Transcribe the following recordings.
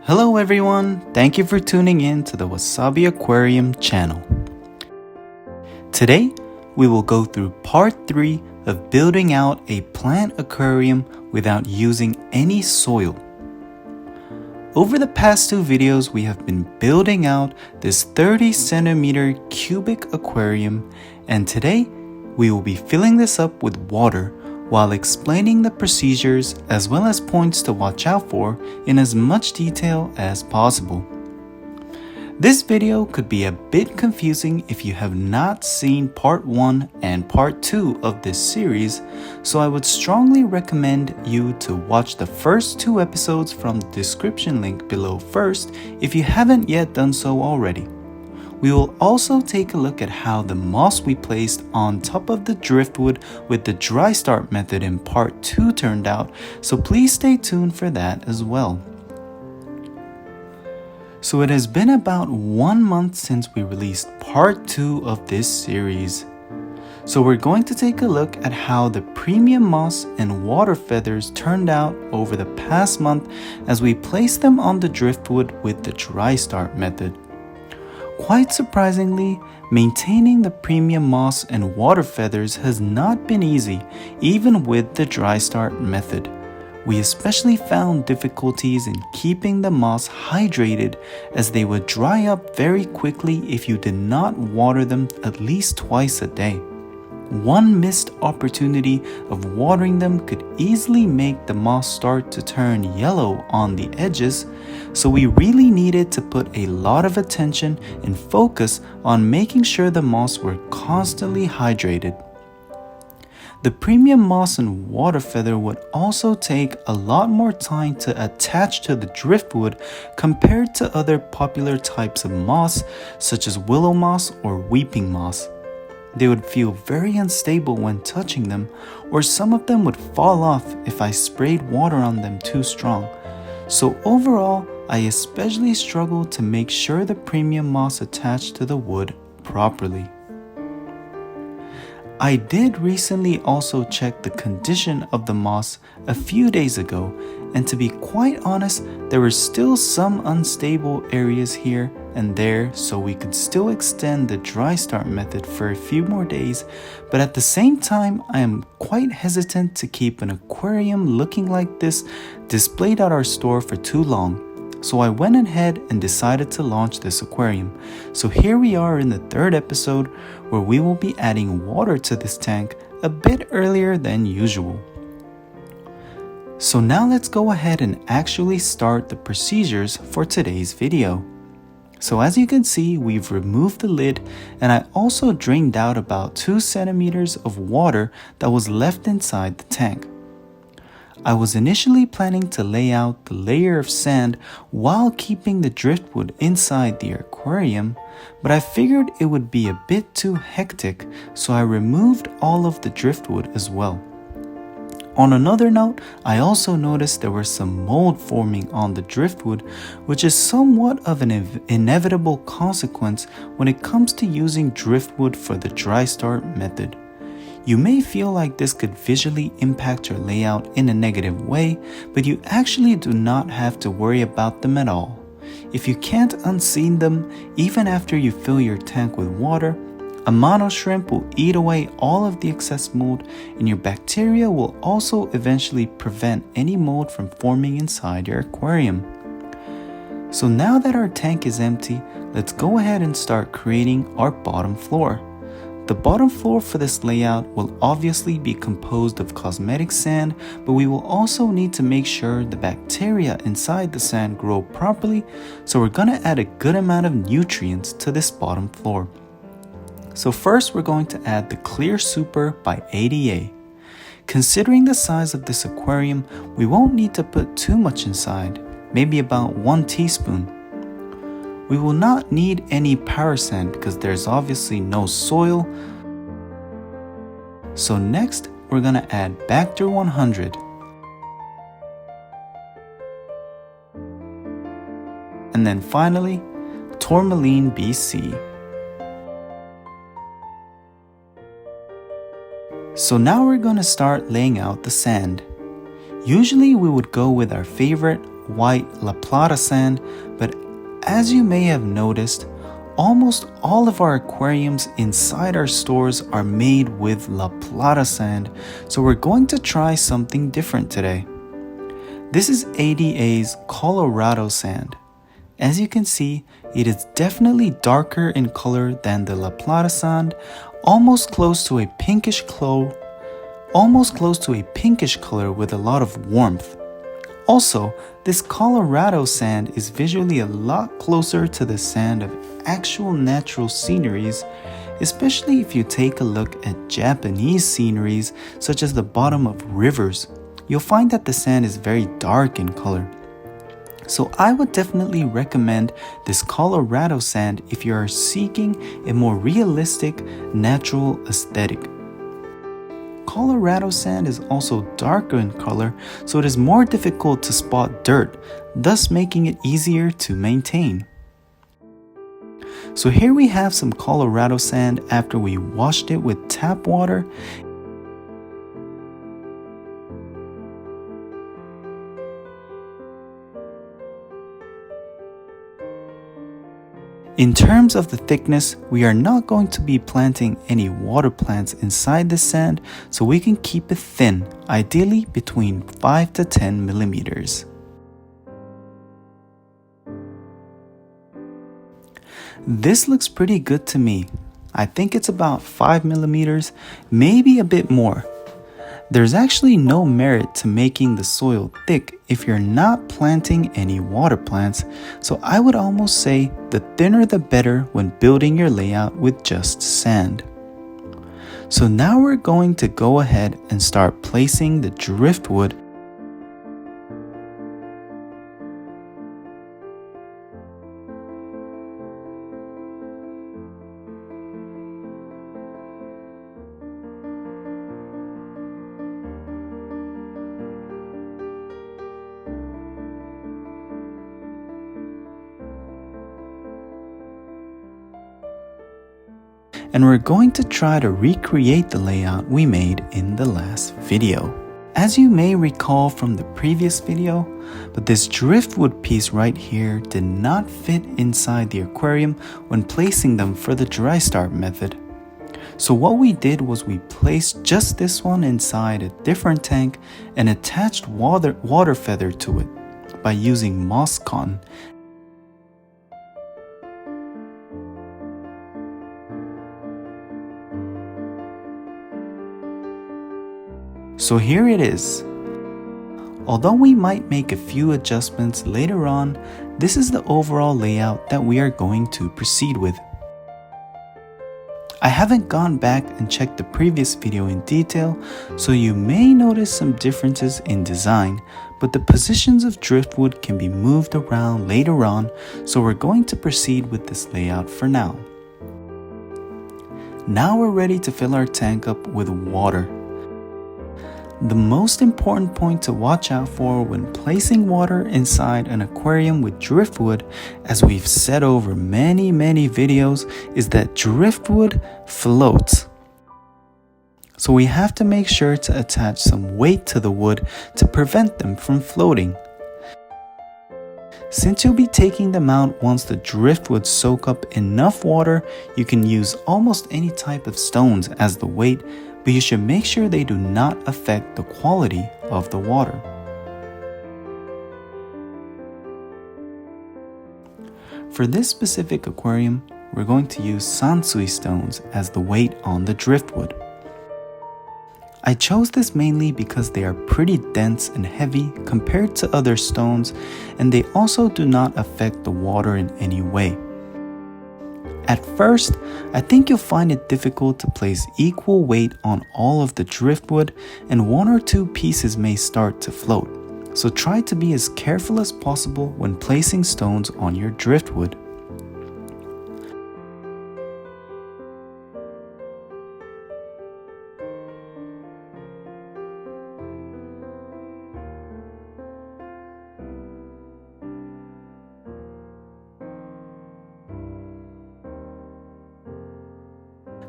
Hello everyone, thank you for tuning in to the Wasabi Aquarium channel. Today, we will go through part 3 of building out a plant aquarium without using any soil. Over the past 2 videos, we have been building out this 30 centimeter cubic aquarium, and today, we will be filling this up with water while explaining the procedures as well as points to watch out for in as much detail as possible. This video could be a bit confusing if you have not seen part 1 and part 2 of this series, so I would strongly recommend you to watch the first 2 episodes from the description link below first if you haven't yet done so already. We will also take a look at how the moss we placed on top of the driftwood with the dry start method in part 2 turned out, so please stay tuned for that as well. So it has been about 1 month since we released part 2 of this series. So we're going to take a look at how the premium moss and water feathers turned out over the past month as we placed them on the driftwood with the dry start method. Quite surprisingly, maintaining the premium moss and water feathers has not been easy, even with the dry start method. We especially found difficulties in keeping the moss hydrated as they would dry up very quickly if you did not water them at least twice a day. One missed opportunity of watering them could easily make the moss start to turn yellow on the edges, so we really needed to put a lot of attention and focus on making sure the moss were constantly hydrated. The premium moss and water feather would also take a lot more time to attach to the driftwood compared to other popular types of moss such as willow moss or weeping moss. They would feel very unstable when touching them, or some of them would fall off if I sprayed water on them too strong. So overall, I especially struggled to make sure the premium moss attached to the wood properly. I did recently also check the condition of the moss a few days ago, and to be quite honest, there were still some unstable areas here and there, so we could still extend the dry start method for a few more days, but at the same time, I am quite hesitant to keep an aquarium looking like this displayed at our store for too long. So I went ahead and decided to launch this aquarium. So here we are in the 3rd episode where we will be adding water to this tank a bit earlier than usual. So now let's go ahead and actually start the procedures for today's video. So as you can see, we've removed the lid, and I also drained out about 2 centimeters of water that was left inside the tank. I was initially planning to lay out the layer of sand while keeping the driftwood inside the aquarium, but I figured it would be a bit too hectic, so I removed all of the driftwood as well. On another note, I also noticed there were some mold forming on the driftwood, which is somewhat of an inevitable consequence when it comes to using driftwood for the dry start method. You may feel like this could visually impact your layout in a negative way, but you actually do not have to worry about them at all. If you can't unseen them, even after you fill your tank with water, a mono shrimp will eat away all of the excess mold, and your bacteria will also eventually prevent any mold from forming inside your aquarium. So now that our tank is empty, let's go ahead and start creating our bottom floor. The bottom floor for this layout will obviously be composed of cosmetic sand, but we will also need to make sure the bacteria inside the sand grow properly, so we're gonna add a good amount of nutrients to this bottom floor. So first we're going to add the Clear Super by ADA. Considering the size of this aquarium, we won't need to put too much inside, maybe about 1 teaspoon. We will not need any power sand because there's obviously no soil. So next, we're gonna add Bacter 100. And then finally, Tourmaline BC. So now we're gonna start laying out the sand. Usually we would go with our favorite white La Plata sand, but as you may have noticed, almost all of our aquariums inside our stores are made with La Plata sand, so we're going to try something different today. This is ADA's Colorado sand. As you can see, it is definitely darker in color than the La Plata sand, almost close to a pinkish color with a lot of warmth. Also, this Colorado sand is visually a lot closer to the sand of actual natural sceneries, especially if you take a look at Japanese sceneries such as the bottom of rivers. You'll find that the sand is very dark in color. So I would definitely recommend this Colorado sand if you are seeking a more realistic, natural aesthetic. Colorado sand is also darker in color, so it is more difficult to spot dirt, thus making it easier to maintain. So here we have some Colorado sand after we washed it with tap water. In terms of the thickness, we are not going to be planting any water plants inside the sand, so we can keep it thin, ideally between 5 to 10 millimeters. This looks pretty good to me. I think it's about 5 millimeters, maybe a bit more. There's actually no merit to making the soil thick if you're not planting any water plants, so I would almost say the thinner the better when building your layout with just sand. So now we're going to go ahead and start placing the driftwood. And we're going to try to recreate the layout we made in the last video. As you may recall from the previous video, but this driftwood piece right here did not fit inside the aquarium when placing them for the dry start method. So what we did was we placed just this one inside a different tank and attached water feather to it by using moss cotton. So here it is. Although we might make a few adjustments later on, this is the overall layout that we are going to proceed with. I haven't gone back and checked the previous video in detail, so you may notice some differences in design, but the positions of driftwood can be moved around later on, so we're going to proceed with this layout for now. Now we're ready to fill our tank up with water. The most important point to watch out for when placing water inside an aquarium with driftwood, as we've said over many videos, is that driftwood floats. So we have to make sure to attach some weight to the wood to prevent them from floating. Since you'll be taking them out once the driftwood soak up enough water, you can use almost any type of stones as the weight, but you should make sure they do not affect the quality of the water. For this specific aquarium, we're going to use sansui stones as the weight on the driftwood. I chose this mainly because they are pretty dense and heavy compared to other stones, and they also do not affect the water in any way. At first, I think you'll find it difficult to place equal weight on all of the driftwood, and one or two pieces may start to float. So try to be as careful as possible when placing stones on your driftwood.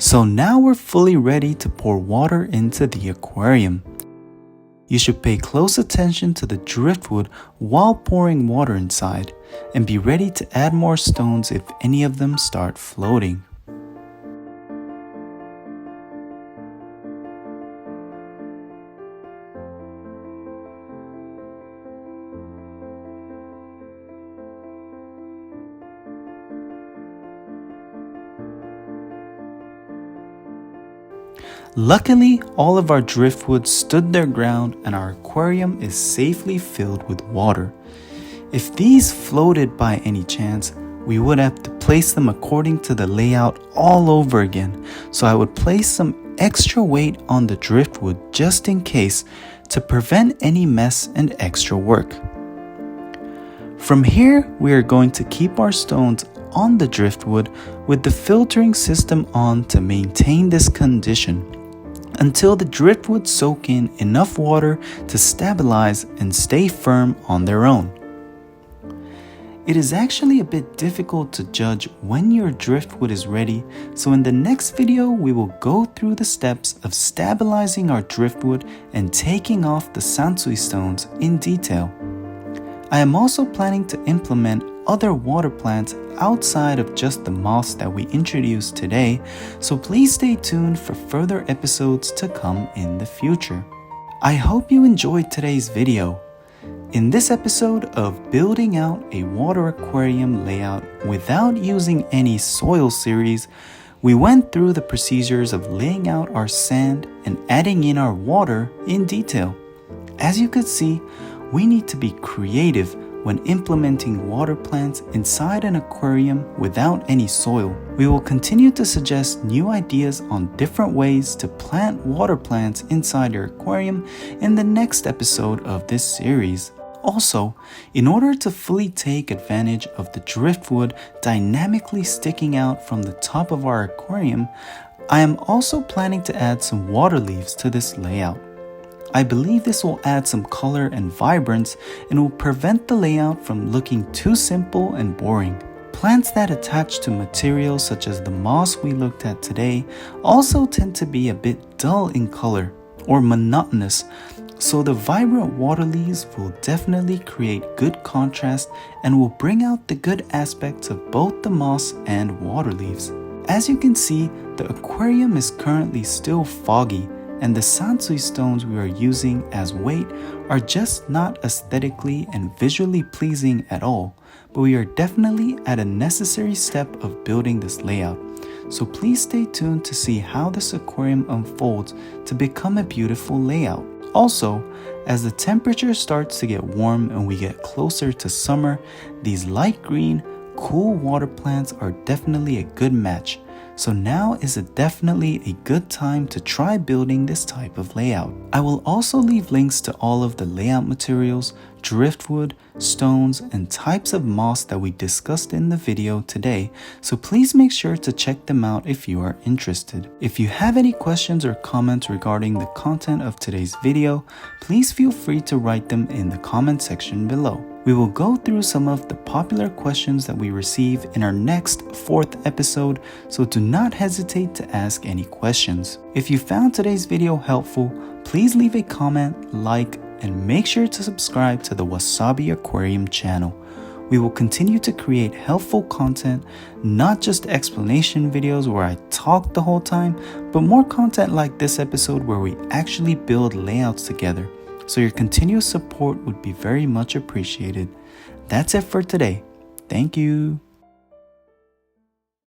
So now we're fully ready to pour water into the aquarium. You should pay close attention to the driftwood while pouring water inside, and be ready to add more stones if any of them start floating. Luckily, all of our driftwood stood their ground and our aquarium is safely filled with water. If these floated by any chance, we would have to place them according to the layout all over again, so I would place some extra weight on the driftwood just in case to prevent any mess and extra work. From here, we are going to keep our stones on the driftwood with the filtering system on to maintain this condition until the driftwood soak in enough water to stabilize and stay firm on their own. It is actually a bit difficult to judge when your driftwood is ready, so in the next video we will go through the steps of stabilizing our driftwood and taking off the sansui stones in detail. I am also planning to implement other water plants outside of just the moss that we introduced today, so please stay tuned for further episodes to come in the future. I hope you enjoyed today's video. In this episode of Building Out a Water Aquarium Layout Without Using Any Soil series, we went through the procedures of laying out our sand and adding in our water in detail. As you could see, we need to be creative when implementing water plants inside an aquarium without any soil. We will continue to suggest new ideas on different ways to plant water plants inside your aquarium in the next episode of this series. Also, in order to fully take advantage of the driftwood dynamically sticking out from the top of our aquarium, I am also planning to add some water leaves to this layout. I believe this will add some color and vibrance and will prevent the layout from looking too simple and boring. Plants that attach to materials such as the moss we looked at today also tend to be a bit dull in color or monotonous, so the vibrant water leaves will definitely create good contrast and will bring out the good aspects of both the moss and water leaves. As you can see, the aquarium is currently still foggy, and the sansui stones we are using as weight are just not aesthetically and visually pleasing at all, but we are definitely at a necessary step of building this layout. So please stay tuned to see how this aquarium unfolds to become a beautiful layout. Also, as the temperature starts to get warm and we get closer to summer, these light green, cool water plants are definitely a good match. So now is definitely a good time to try building this type of layout. I will also leave links to all of the layout materials, driftwood, stones, and types of moss that we discussed in the video today, so please make sure to check them out if you are interested. If you have any questions or comments regarding the content of today's video, please feel free to write them in the comment section below. We will go through some of the popular questions that we receive in our next 4th episode, so do not hesitate to ask any questions. If you found today's video helpful, please leave a comment, like, and make sure to subscribe to the Wasabi Aquarium channel. We will continue to create helpful content, not just explanation videos where I talk the whole time, but more content like this episode where we actually build layouts together. So your continuous support would be very much appreciated. That's it for today. Thank you.